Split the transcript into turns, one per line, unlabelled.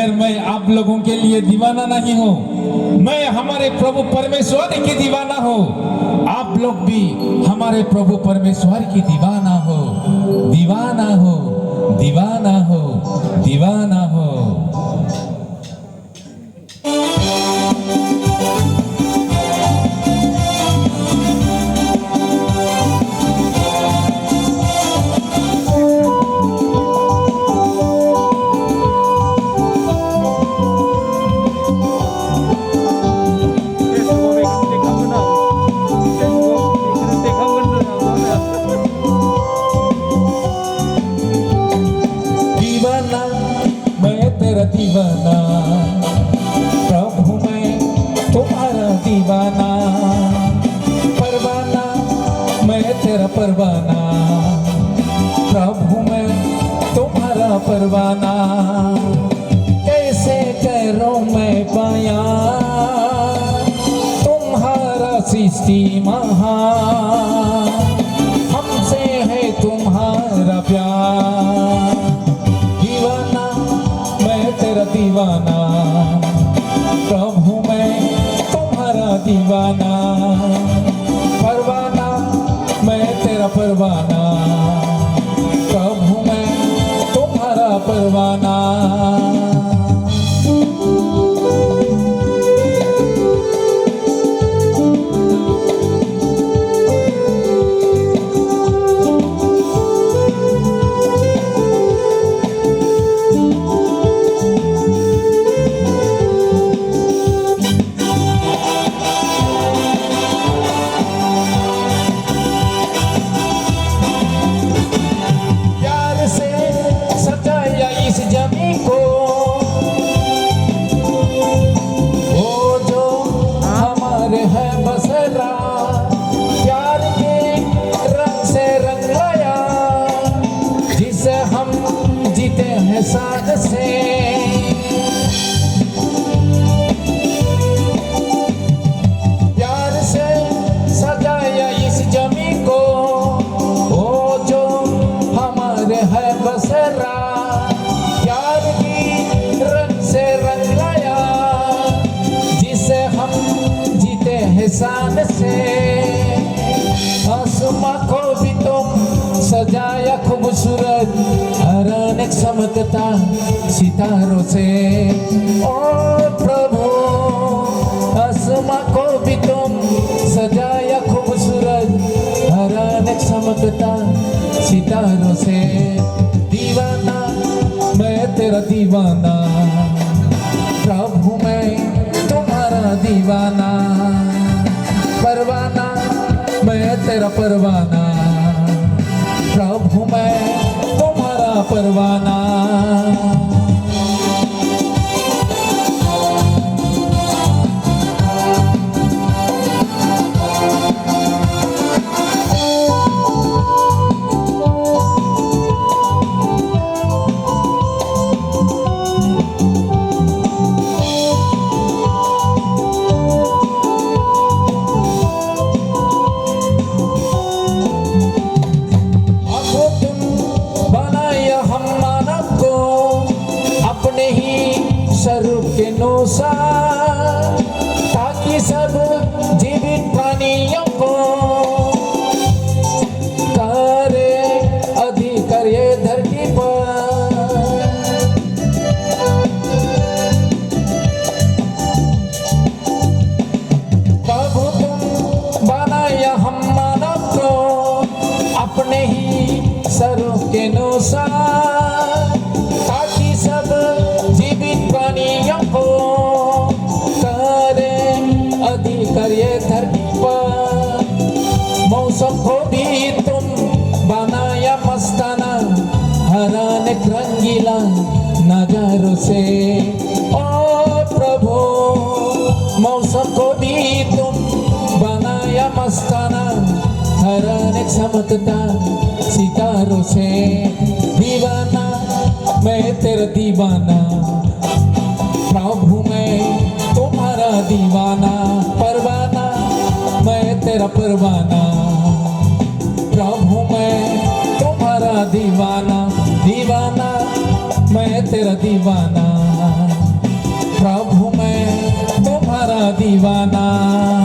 मगर मैं आप लोगों के लिए दीवाना नहीं हूँ, मैं हमारे प्रभु परमेश्वर की दीवाना हूँ। आप लोग भी हमारे प्रभु परमेश्वर की दीवाना हो, दीवाना हो, दीवाना हो, दीवाना हो। दीवाना प्रभु मैं तुम्हारा दीवाना, परवाना मैं तेरा परवाना, प्रभु मैं तुम्हारा परवाना। कैसे करूं मैं बयां तुम्हारा सृष्टि महान, हमसे है तुम्हारा प्यार। दीवाना तेरा दीवाना प्रभु मैं तुम्हारा दीवाना, परवाना मैं तेरा परवाना, प्रभु मैं तुम्हारा परवाना। साथ से प्यार से सजाया इस जमी को, वो जो हमारे है बसेरा, प्यार की रंग से रंग लाया, जिसे हम जीते हैं शान से। आसमां को भी तुम सजाया खूबसूरत, हर अनेक चमकता सितारों से। ओ प्रभु आसमां को भी तुम सजाया खूबसूरत, हर अनेक चमकता सितारों से। दीवाना मैं तेरा दीवाना, प्रभु मैं तुम्हारा दीवाना, परवाना मैं तेरा परवाना, प्रभु मैं तुम्हारा परवाना। स्वरूप के अनुसार, ताकि सब जीवित प्राणियों को करे अधिकार ये धरती पर। प्रभु तुम बनाया हम मानव को अपने ही स्वरूप के अनुसार, ताकि सब जीवित प्राणियों को करे अधिकार ये धरती पर। मौसम को भी तुम बनाया मस्ताना, हर अनेक रंगीला नजारों से। ओ प्रभु मौसम को भी तुम बनाया मस्ताना, हर अनेक चमकता सितारों से। दीवाना मैं तेरा दीवाना, प्रभु मैं तुम्हारा दीवाना, परवाना मैं तेरा परवाना, प्रभु मैं तुम्हारा दीवाना, दीवाना मैं तेरा दीवाना। दीवाना